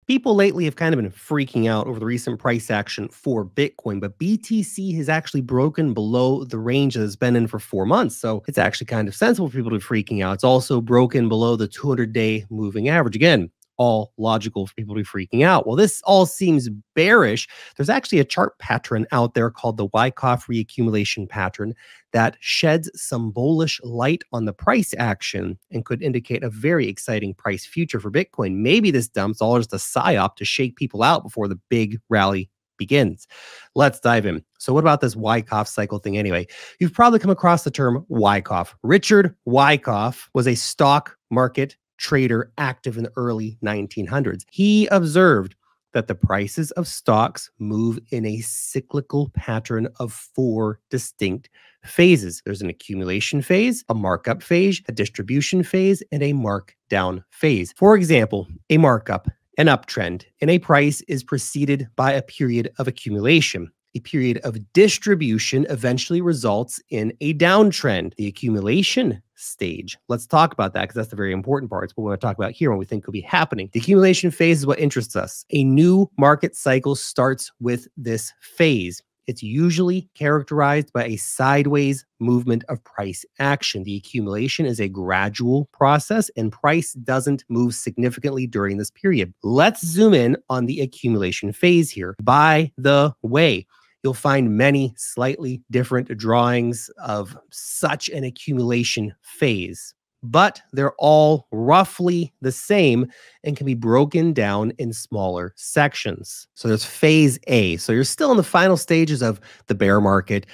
People lately have kind of been freaking out over the recent price action for Bitcoin, but BTC has actually broken below the range that it's been in for 4 months. So it's actually kind of sensible for people to be freaking out. It's also broken below the 200-day moving average. Again, all logical for people to be freaking out. Well, this all seems bearish. There's actually a chart pattern out there called the Wyckoff reaccumulation pattern that sheds some bullish light on the price action and could indicate a very exciting price future for Bitcoin. Maybe this dumps all just a psyop to shake people out before the big rally begins. Let's dive in. So what about this Wyckoff cycle thing anyway? You've probably come across the term Wyckoff. Richard Wyckoff was a stock market trader active in the early 1900s. He observed that the prices of stocks move in a cyclical pattern of 4 distinct phases. There's an accumulation phase, a markup phase, a distribution phase, and a markdown phase. For example, a markup, an uptrend, in a price is preceded by a period of accumulation. A period of distribution eventually results in a downtrend, the accumulation stage. Let's talk about that because that's the very important part. It's what we want to talk about here when we think could be happening. The accumulation phase is what interests us. A new market cycle starts with this phase. It's usually characterized by a sideways movement of price action. The accumulation is a gradual process and price doesn't move significantly during this period. Let's zoom in on the accumulation phase here. By the way, you'll find many slightly different drawings of such an accumulation phase, but they're all roughly the same and can be broken down in smaller sections. So there's phase A. So you're still in the final stages of the bear market.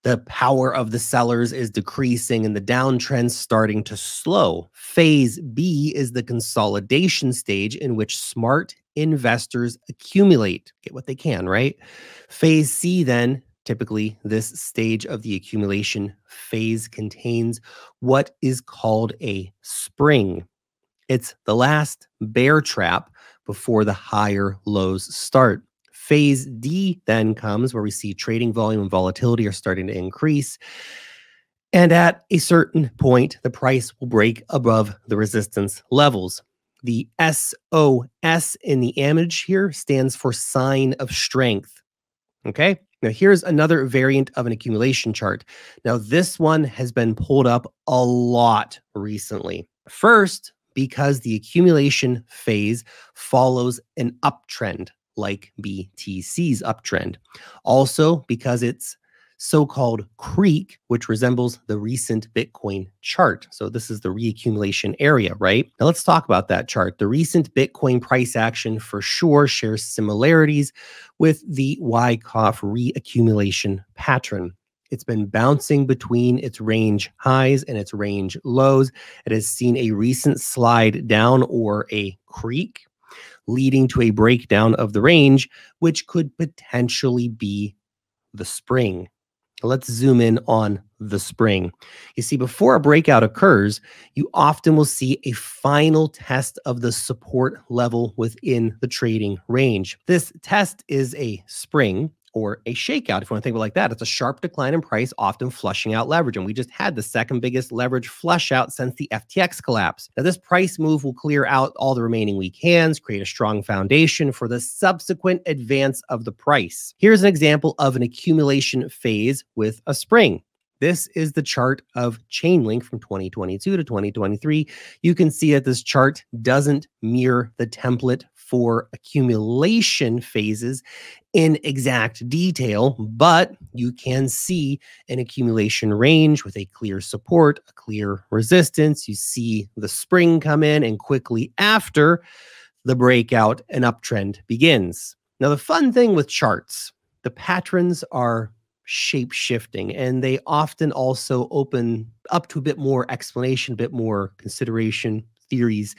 The power of the sellers is decreasing and the downtrend's starting to slow. Phase B is the consolidation stage in which smart investors accumulate, get what they can, right? Phase C then, typically this stage of the accumulation phase contains what is called a spring. It's the last bear trap before the higher lows start. Phase D then comes where we see trading volume and volatility are starting to increase. And at a certain point, the price will break above the resistance levels. The SOS in the image here stands for sign of strength. Okay. Now here's another variant of an accumulation chart. Now this one has been pulled up a lot recently. First, because the accumulation phase follows an uptrend like BTC's uptrend. Also because it's so-called creek, which resembles the recent Bitcoin chart. So this is the reaccumulation area, right? Now let's talk about that chart. The recent Bitcoin price action for sure shares similarities with the Wyckoff reaccumulation pattern. It's been bouncing between its range highs and its range lows. It has seen a recent slide down or a creek, leading to a breakdown of the range, which could potentially be the spring. Let's zoom in on the spring. You see, before a breakout occurs, you often will see a final test of the support level within the trading range. This test is a spring or a shakeout, if you want to think of it like that. It's a sharp decline in price, often flushing out leverage. And we just had the second biggest leverage flush out since the FTX collapse. Now, this price move will clear out all the remaining weak hands, create a strong foundation for the subsequent advance of the price. Here's an example of an accumulation phase with a spring. This is the chart of Chainlink from 2022 to 2023. You can see that this chart doesn't mirror the template for accumulation phases in exact detail, but you can see an accumulation range with a clear support, a clear resistance. You see the spring come in, and quickly after the breakout, an uptrend begins. Now, the fun thing with charts, the patterns are shape-shifting, and they often also open up to a bit more explanation, a bit more consideration, theories.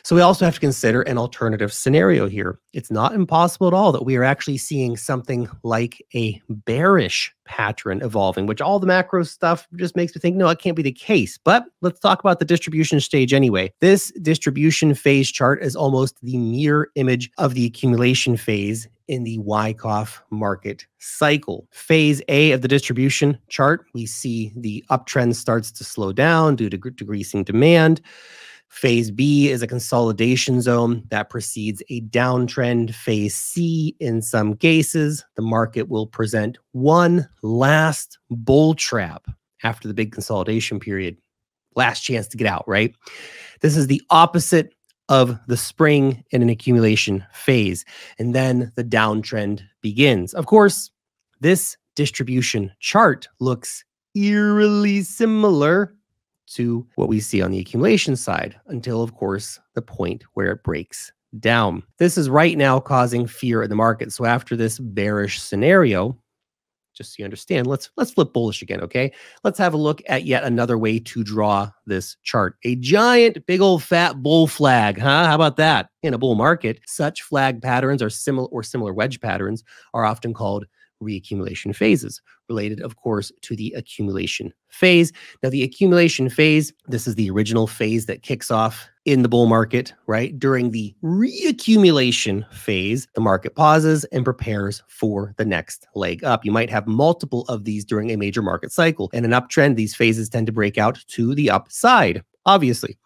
So we also have to consider an alternative scenario here. It's not impossible at all that we are actually seeing something like a bearish pattern evolving, which all the macro stuff just makes me think, no, it can't be the case. But let's talk about the distribution stage anyway. This distribution phase chart is almost the mirror image of the accumulation phase in the Wyckoff market cycle. Phase A of the distribution chart, we see the uptrend starts to slow down due to decreasing demand. Phase B is a consolidation zone that precedes a downtrend. Phase C, in some cases, the market will present one last bull trap after the big consolidation period. Last chance to get out, right? This is the opposite of the spring in an accumulation phase. And then the downtrend begins. Of course, this distribution chart looks eerily similar to what we see on the accumulation side until, of course, the point where it breaks down. This is right now causing fear in the market. So after this bearish scenario, just so you understand, let's flip bullish again, okay? Let's have a look at yet another way to draw this chart. A giant, big old fat bull flag, huh? How about that? In a bull market, such flag patterns are similar wedge patterns are often called reaccumulation phases, related, of course, to the accumulation phase. Now, the accumulation phase, this is the original phase that kicks off in the bull market, right? During the reaccumulation phase, the market pauses and prepares for the next leg up. You might have multiple of these during a major market cycle. In an uptrend, these phases tend to break out to the upside, obviously.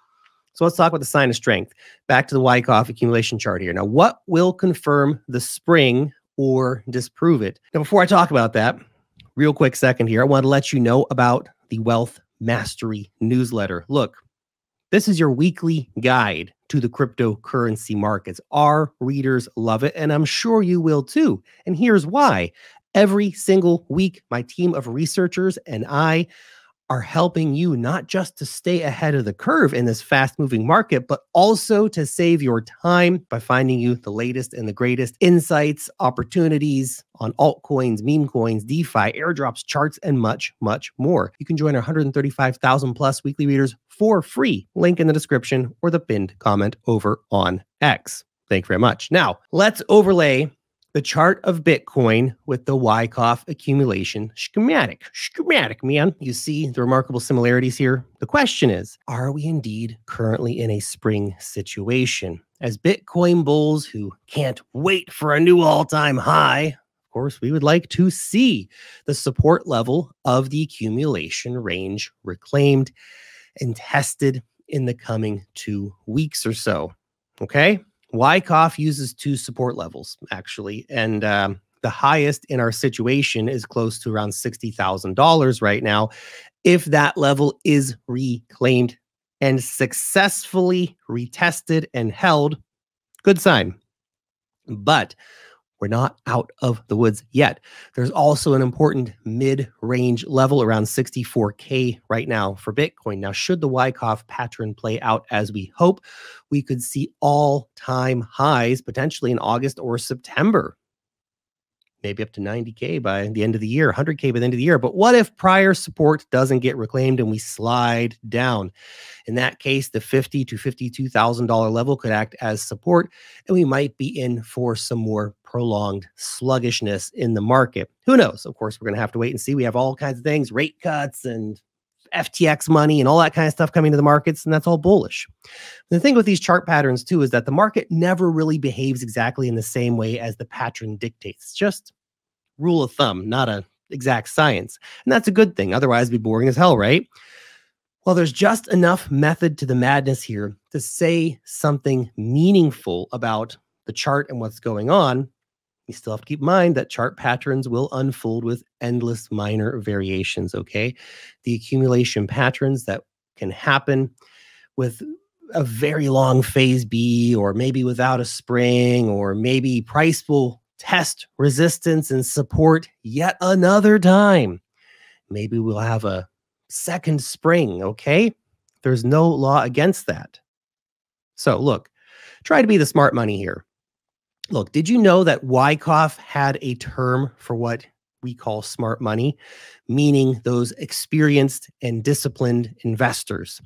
So let's talk about the sign of strength. Back to the Wyckoff accumulation chart here. Now, what will confirm the spring or disprove it? Now, before I talk about that, real quick second here, I want to let you know about the Wealth Mastery newsletter. Look, this is your weekly guide to the cryptocurrency markets. Our readers love it, and I'm sure you will too. And here's why. Every single week, my team of researchers and I are helping you not just to stay ahead of the curve in this fast-moving market, but also to save your time by finding you the latest and the greatest insights, opportunities on altcoins, meme coins, DeFi, airdrops, charts, and much, much more. You can join our 135,000 plus weekly readers for free. Link in the description or the pinned comment over on X. Thank you very much. Now, let's overlay the chart of Bitcoin with the Wyckoff accumulation schematic. Schematic, man. You see the remarkable similarities here? The question is, are we indeed currently in a spring situation? As Bitcoin bulls who can't wait for a new all-time high, of course, we would like to see the support level of the accumulation range reclaimed and tested in the coming 2 weeks or so. Okay? Wyckoff uses 2 support levels, actually, and the highest in our situation is close to around $60,000 right now. If that level is reclaimed and successfully retested and held, good sign. But we're not out of the woods yet. There's also an important mid-range level around 64K right now for Bitcoin. Now, should the Wyckoff pattern play out as we hope, we could see all-time highs potentially in August or September. Maybe up to 90K by the end of the year, 100K by the end of the year. But what if prior support doesn't get reclaimed and we slide down? In that case, the $50,000 to $52,000 level could act as support, and we might be in for some more prolonged sluggishness in the market. Who knows? Of course, we're going to have to wait and see. We have all kinds of things, rate cuts and FTX money and all that kind of stuff coming to the markets, and that's all bullish. The thing with these chart patterns too is that the market never really behaves exactly in the same way as the pattern dictates. It's just rule of thumb, not an exact science. And that's a good thing. Otherwise, it'd be boring as hell, right? Well, there's just enough method to the madness here to say something meaningful about the chart and what's going on. You still have to keep in mind that chart patterns will unfold with endless minor variations, okay? The accumulation patterns that can happen with a very long phase B, or maybe without a spring, or maybe price will test resistance and support yet another time. Maybe we'll have a second spring, okay? There's no law against that. So look, try to be the smart money here. Look, did you know that Wyckoff had a term for what we call smart money, meaning those experienced and disciplined investors?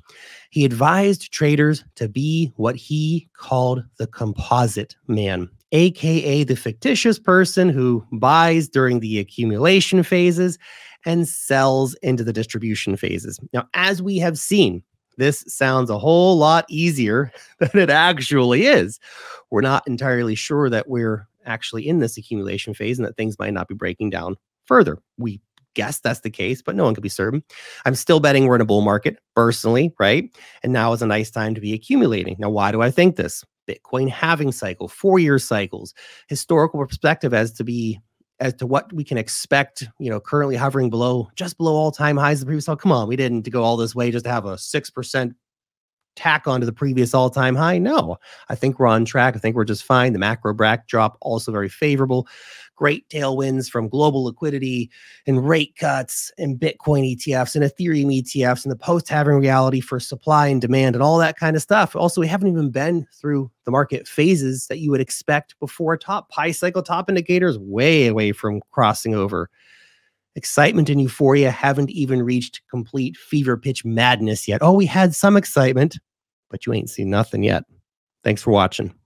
He advised traders to be what he called the composite man, aka the fictitious person who buys during the accumulation phases and sells into the distribution phases. Now, as we have seen, this sounds a whole lot easier than it actually is. We're not entirely sure that we're actually in this accumulation phase and that things might not be breaking down further. We guess that's the case, but no one can be certain. I'm still betting we're in a bull market personally, right? And now is a nice time to be accumulating. Now, why do I think this? Bitcoin halving cycle, 4-year cycles, historical perspective as to what we can expect, currently hovering just below all-time highs of the previous. Oh, come on, we didn't go all this way just to have a 6% tack onto the previous all-time high. No, I think we're on track. I think we're just fine. The macro backdrop also very favorable. Great tailwinds from global liquidity and rate cuts and Bitcoin ETFs and Ethereum ETFs and the post-halving reality for supply and demand and all that kind of stuff. Also, we haven't even been through the market phases that you would expect before top high cycle top indicators, way away from crossing over. Excitement and euphoria haven't even reached complete fever pitch madness yet. Oh, we had some excitement, but you ain't seen nothing yet. Thanks for watching.